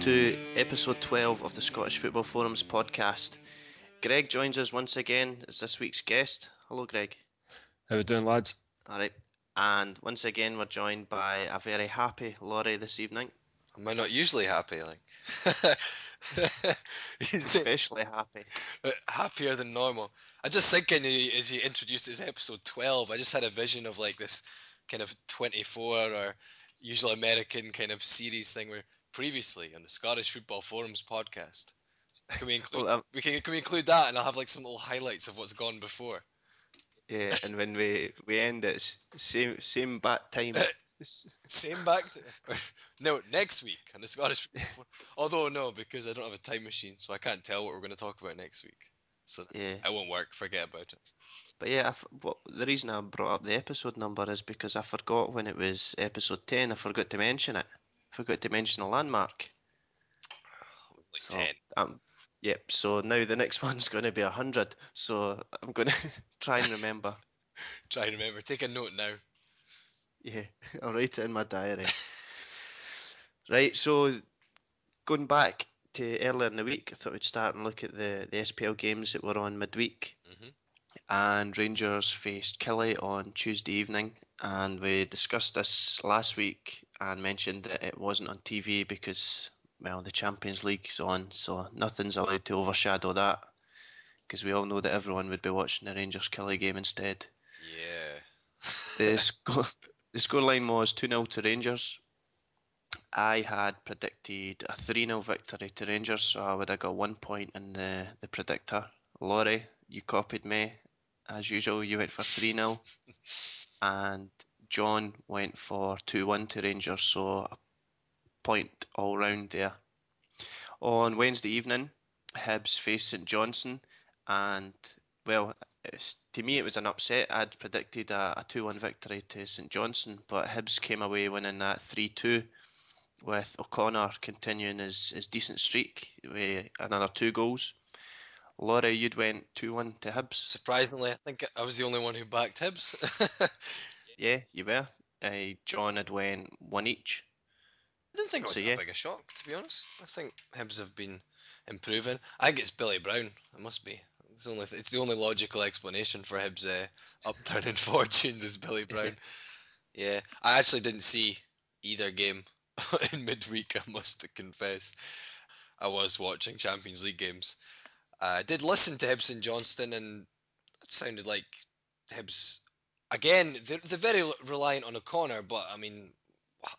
to episode 12 of the Scottish Football Forums podcast. Greig joins us once again as this week's guest. Hello, Greig. How are we doing, lads? Alright, and once again we're joined by a very happy Laurie this evening. Am I not usually happy? Especially happy. Happier than normal. I just thinking as you introduced this episode 12, I just had a vision of like this kind of 24 or usual American kind of series thing where previously on the Scottish Football Forums podcast. Can we include can we include that, and I'll have like some little highlights of what's gone before. Yeah, and when we end it, same back time. Same back no, next week on the Scottish although no, because I don't have a time machine, so I can't tell what we're going to talk about next week, so yeah, it won't work. Forget about it. But yeah, the reason I brought up the episode number is because I forgot when it was episode 10. I forgot to mention it. I forgot to mention a landmark. Like 10. Yep, so now the next one's going to be 100, so I'm going to try and remember. Take a note now. Yeah, I'll write it in my diary. Right, so going back to earlier in the week, I thought we'd start and look at the SPL games that were on midweek. Mm-hmm. And Rangers faced Killie on Tuesday evening, and we discussed this last week and mentioned that it wasn't on TV because, well, the Champions League's on, so nothing's allowed to overshadow that, because we all know that everyone would be watching the Rangers Killie game instead. Yeah. The scoreline was 2-0 to Rangers. I had predicted a 3-0 victory to Rangers, so I would have got 1 point in the predictor. Laurie, you copied me. As usual, you went for 3-0. And John went for 2-1 to Rangers, so a point all round there. On Wednesday evening, Hibs faced St Johnstone, and, well, to me it was an upset. I'd predicted a 2-1 victory to St Johnstone, but Hibs came away winning that 3-2, with O'Connor continuing his decent streak with another 2 goals. Laurie, you'd went 2-1 to Hibs. Surprisingly, I think I was the only one who backed Hibs. Yeah, you were. John had went 1 each. I didn't think it was that big a shock, to be honest. I think Hibs have been improving. I think it's Billy Brown. It must be. It's the only logical explanation for Hibs' upturn in fortunes is Billy Brown. Yeah, I actually didn't see either game in midweek, I must confess. I was watching Champions League games. I did listen to Hibs and Johnston, and it sounded like Hibs, again, they're very reliant on O'Connor, but I mean,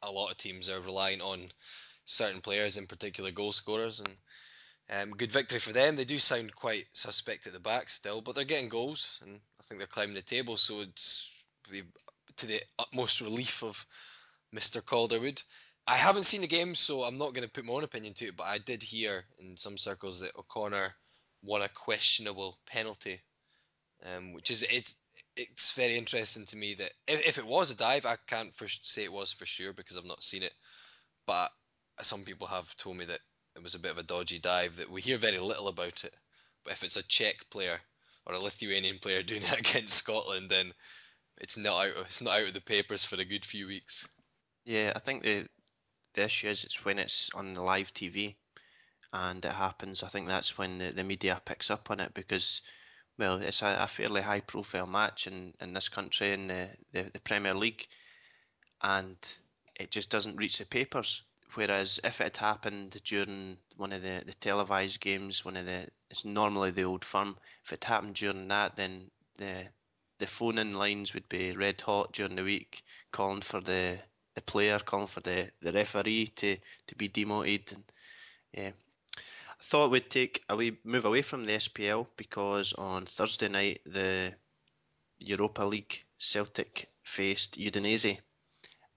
a lot of teams are relying on certain players, in particular goal scorers, and good victory for them. They do sound quite suspect at the back still, but they're getting goals, and I think they're climbing the table, so it's to the utmost relief of Mr. Calderwood. I haven't seen the game, so I'm not going to put my own opinion to it, but I did hear in some circles that O'Connor won a questionable penalty, which is it's very interesting to me that if it was a dive, I can't say it was for sure because I've not seen it, but some people have told me that it was a bit of a dodgy dive, that we hear very little about it, but if it's a Czech player or a Lithuanian player doing it against Scotland, then it's not out of the papers for a good few weeks. Yeah, I think the issue is it's when it's on the live TV and it happens. I think that's when the media picks up on it because, well, it's a fairly high profile match in this country in the Premier League, and it just doesn't reach the papers. Whereas if it had happened during one of the televised games, it's normally the Old Firm, if it happened during that, then the phone-in lines would be red hot during the week, calling for the player, calling for the referee to be demoted. And yeah, I thought we'd move away from the SPL because on Thursday night the Europa League Celtic faced Udinese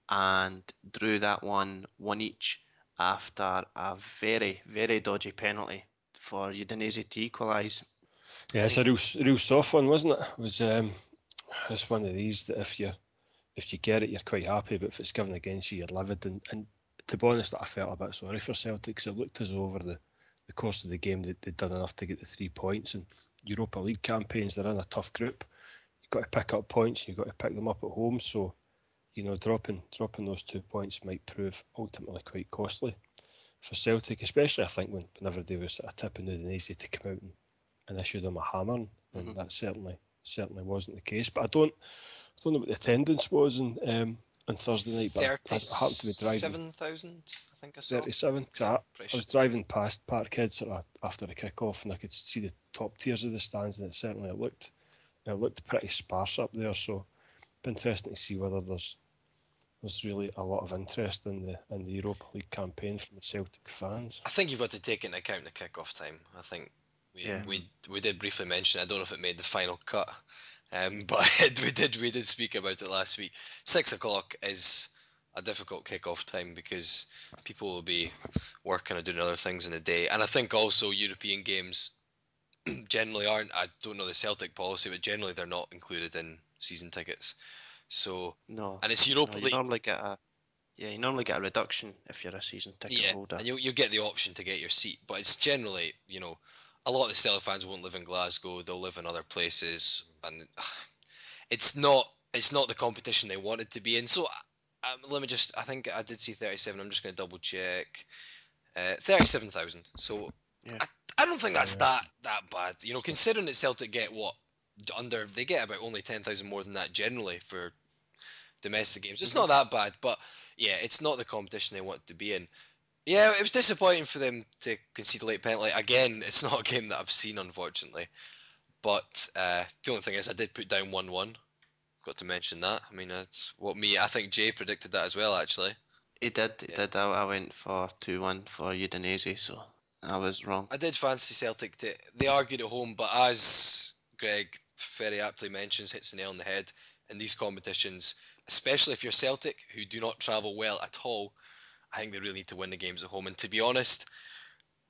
and drew that 1 each after a very, very dodgy penalty for Udinese to equalise. Yeah, it's a real soft one, wasn't it? It was it's one of these that if you get it, you're quite happy, but if it's given against you, you're livid. And to be honest, I felt a bit sorry for Celtic because it looked as though over the course of the game they'd done enough to get the 3 points. And Europa League campaigns, they're in a tough group. You've got to pick up points, you've got to pick them up at home. So, dropping those 2 points might prove ultimately quite costly. Celtic, especially I think whenever they were sort of tipping Udinese to come out and issue them a hammering, and that certainly wasn't the case. But I don't know what the attendance was on Thursday night, but I happened to be driving. 37,000, I think I saw. 37. I was driving past Parkhead sort of after the kick-off, and I could see the top tiers of the stands, and it looked pretty sparse up there. So, it'd be interesting to see whether there's really a lot of interest in the Europa League campaign from the Celtic fans. I think you've got to take into account the kick-off time. I think we did briefly mention. I don't know if it made the final cut. But we did speak about it last week. 6 o'clock is a difficult kick-off time because people will be working or doing other things in the day. And I think also European games generally aren't. I don't know the Celtic policy, but generally they're not included in season tickets. So no, and it's Europa League. You normally get a reduction if you're a season ticket holder. And you get the option to get your seat, but it's generally, a lot of the Celtic fans won't live in Glasgow. They'll live in other places, and it's not the competition they wanted to be in. So let me just. I think I did see 37. I'm just going to double check. 37,000. So I don't think that's that bad. Considering that Celtic get they get about only 10,000 more than that generally for domestic games. It's not that bad, but yeah, it's not the competition they want to be in. Yeah, it was disappointing for them to concede a late penalty. Again, it's not a game that I've seen, unfortunately. But the only thing is I did put down 1-1. Got to mention that. I mean, that's I think Jay predicted that as well, actually. He did. I went for 2-1 for Udinese, so I was wrong. I did fancy Celtic they argued at home, but as Greig very aptly mentions, hits the nail on the head, in these competitions, especially if you're Celtic, who do not travel well at all, I think they really need to win the games at home. And to be honest,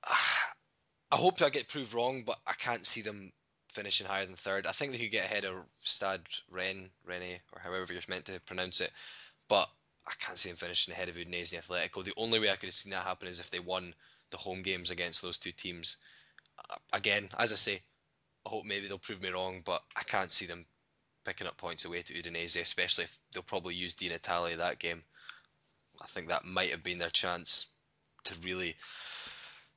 I hope I get proved wrong, but I can't see them finishing higher than third. I think they could get ahead of Stade Rennes, or however you're meant to pronounce it, but I can't see them finishing ahead of Udinese and Atletico. The only way I could have seen that happen is if they won the home games against those two teams. Again, as I say, I hope maybe they'll prove me wrong, but I can't see them picking up points away to Udinese, especially if they'll probably use Di Natale that game. I think that might have been their chance to really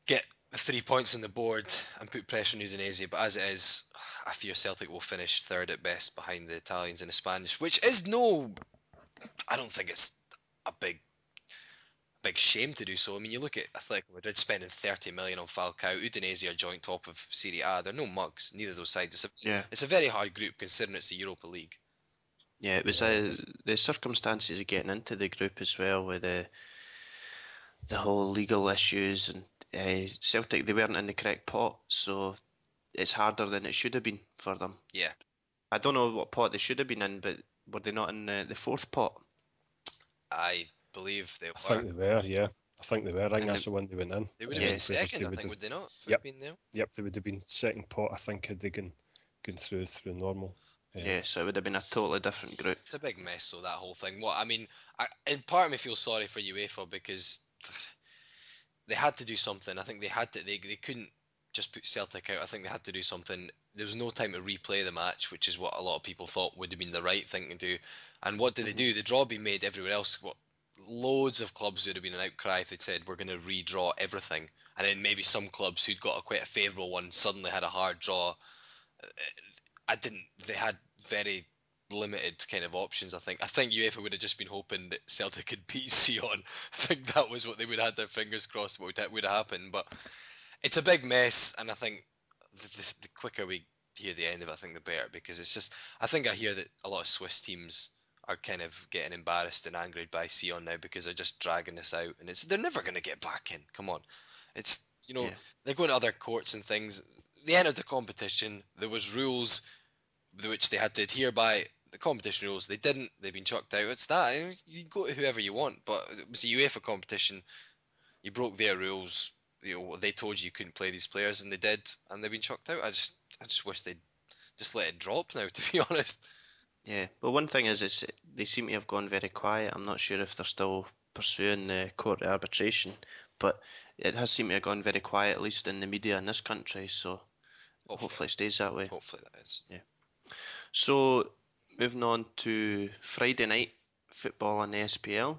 get the 3 points on the board and put pressure on Udinese. But as it is, I fear Celtic will finish third at best behind the Italians and the Spanish, which is I don't think it's a big shame to do so. I mean, you look at Atletico Madrid spending 30 million on Falcao. Udinese are joint top of Serie A. They're no mugs, neither of those sides. It's a very hard group considering it's the Europa League. Yeah, it was the circumstances of getting into the group as well, with the whole legal issues, and Celtic, they weren't in the correct pot, so it's harder than it should have been for them. Yeah. I don't know what pot they should have been in, but were they not in the fourth pot? I believe they were. I think they were, yeah. I think they were. I think that's the one they went in. They would have been second, I think, would they not? Yep. Yep, they would have been second pot, I think, had they gone through normal. Yeah, so it would have been a totally different group. It's a big mess, though, that whole thing. And part of me feels sorry for UEFA because they had to do something. I think they had to. They couldn't just put Celtic out. I think they had to do something. There was no time to replay the match, which is what a lot of people thought would have been the right thing to do. And what did they do? The draw being made everywhere else. Loads of clubs would have been an outcry if they'd said, we're going to redraw everything. And then maybe some clubs who'd got quite a favourable one suddenly had a hard draw. They had very limited kind of options, I think. I think UEFA would have just been hoping that Celtic could beat Sion. I think that was what they would have had their fingers crossed what would have happened. But it's a big mess, and I think the quicker we hear the end of it, I think the better, because it's just, I think I hear that a lot of Swiss teams are kind of getting embarrassed and angered by Sion now because they're just dragging this out, and they're never going to get back in. Come on. It's, they're going to other courts and things. They entered the competition. There was rules which they had to adhere by. The competition rules, they didn't. They've been chucked out. It's that. You go to whoever you want, but it was a UEFA competition. You broke their rules. They told you couldn't play these players, and they did, and they've been chucked out. I just wish they'd just let it drop now, to be honest. Yeah, but one thing is, they seem to have gone very quiet. I'm not sure if they're still pursuing the court arbitration, but it has seemed to have gone very quiet, at least in the media in this country. So hopefully it stays that way. Hopefully that is. Yeah. So moving on to Friday night football in the SPL.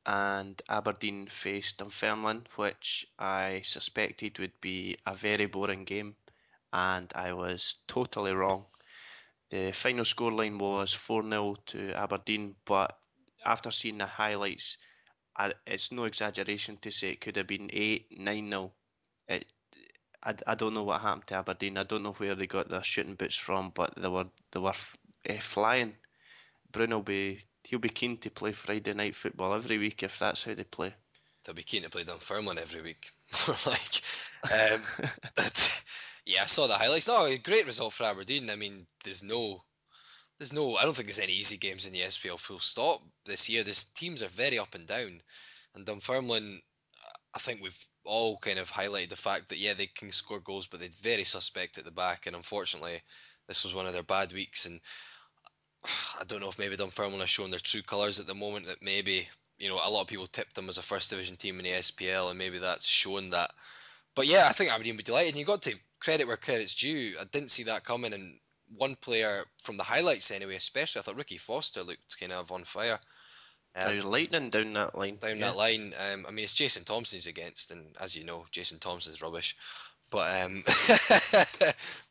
and Aberdeen faced Dunfermline, which I suspected would be a very boring game, and I was totally wrong. The final scoreline was 4-0 to Aberdeen, but after seeing the highlights, it's no exaggeration to say it could have been 8, 9-0. I don't know what happened to Aberdeen. I don't know where they got their shooting boots from, but they were flying. Bruno he'll be keen to play Friday night football every week if that's how they play. They'll be keen to play Dunfermline every week. Yeah, I saw the highlights. No, a great result for Aberdeen. I mean, there's no. I don't think there's any easy games in the SPL full stop this year. These teams are very up and down, and Dunfermline, I think we've all kind of highlighted the fact that yeah, they can score goals, but they're very suspect at the back, and unfortunately, this was one of their bad weeks. And I don't know if maybe Dunfermline are showing their true colours at the moment. That maybe a lot of people tipped them as a first division team in the SPL, and maybe that's shown that. But yeah, I think Aberdeen would be delighted. And you got to credit where credit's due. I didn't see that coming, and one player from the highlights anyway, especially, I thought Ricky Foster looked kind of on fire. There's lightning down that line. That line. I mean, it's Jason Thompson he's against, and as you know, Jason Thompson's rubbish. But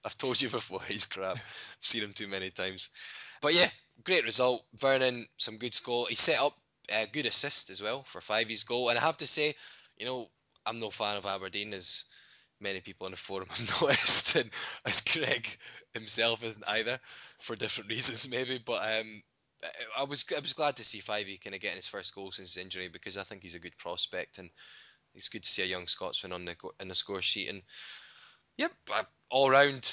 I've told you before, he's crap. I've seen him too many times. But yeah, great result. Vernon, some good score. He set up a good assist as well for Fivey's goal. And I have to say, I'm no fan of Aberdeen, as many people on the forum have noticed, and as Greig himself isn't either, for different reasons maybe. But I was glad to see Fivey kind of getting his first goal since his injury, because I think he's a good prospect, and it's good to see a young Scotsman in the score sheet. And yep, all round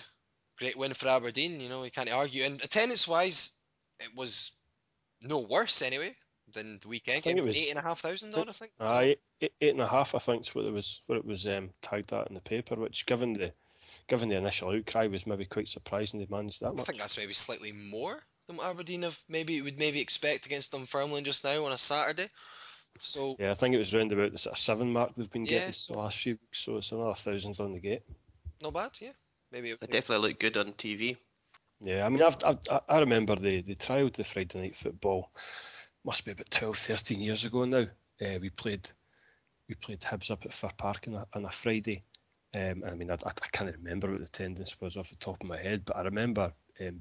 great win for Aberdeen. You can't argue. And attendance wise, it was no worse anyway than the weekend. I think it was 8,500 odd, I think. Aye, 8.5, I think, is what it was tagged at in the paper, which given the initial outcry was maybe quite surprising they managed that much. I think that's maybe slightly more than what Aberdeen would expect against Dunfermline just now on a Saturday. So yeah, I think it was round about the sort of 7 mark they've been getting the last few weeks, so it's another 1,000 on the gate. Not bad, yeah. Maybe it definitely looked good on TV. Yeah, I mean, I remember they trialled the Friday night football. Must be about 12, 13 years ago now. We played Hibs up at Fir Park on a Friday. I mean, I can't remember what the attendance was off the top of my head, but I remember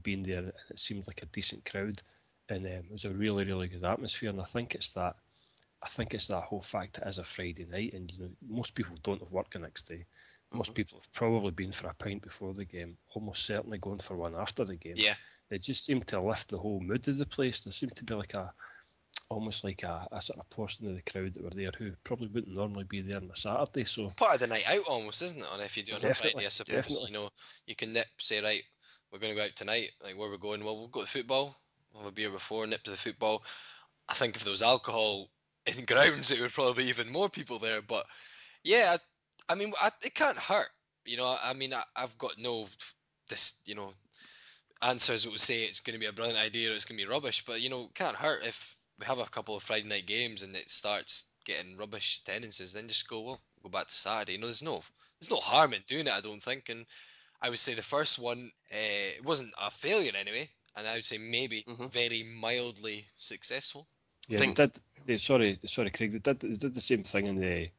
being there, and it seemed like a decent crowd, and it was a really, really good atmosphere. And I think it's that whole fact it is a Friday night, and most people don't have work the next day. Most people have probably been for a pint before the game, almost certainly going for one after the game. Yeah, it just seemed to lift the whole mood of the place. There seemed to be almost like a sort of portion of the crowd that were there who probably wouldn't normally be there on a Saturday. So part of the night out almost, isn't it? And if you do it on a Friday, I suppose definitely. You can say, right, we're going to go out tonight. Like, where we're going? Well, we'll go to football. We'll have a beer before, nip to the football. I think if there was alcohol in grounds, it would probably be even more people there. But yeah, I mean, it can't hurt. I mean, I've got no answers that would say it's going to be a brilliant idea or it's going to be rubbish. But it can't hurt if we have a couple of Friday night games and it starts getting rubbish attendances. Then just go back to Saturday. There's no harm in doing it, I don't think. And I would say the first one, it wasn't a failure anyway, and I would say maybe very mildly successful. Yeah, they did. Sorry, Craig. They did the same thing in the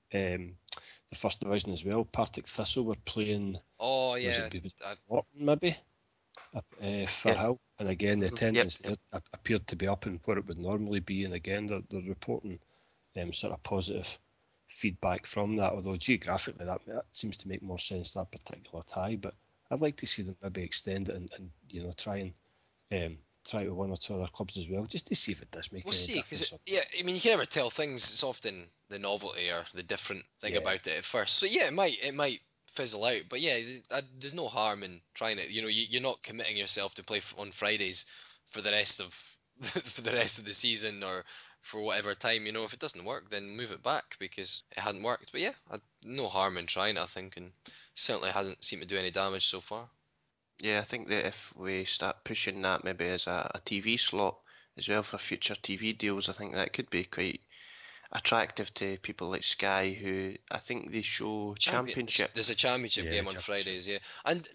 first division as well. Partick Thistle were playing. Oh yeah, maybe Firhill, and again the attendance there appeared to be up in what it would normally be, and again they're reporting sort of positive feedback from that. Although geographically that seems to make more sense, that particular tie. But I'd like to see them maybe extend it and try with one or two other clubs as well, just to see if it does make any difference. I mean, you can never tell things. It's often the novelty or the different thing about it at first. So yeah, it might fizzle out, but yeah, there's no harm in trying it. You're not committing yourself to play on Fridays for the rest of the season or for whatever time. If it doesn't work, then move it back because it hadn't worked. But yeah, no harm in trying it, I think, and certainly hasn't seemed to do any damage so far. Yeah, I think that if we start pushing that maybe as a TV slot as well for future TV deals, I think that could be quite attractive to people like Sky, who I think they show Championship. There's a Championship game on Fridays, yeah. And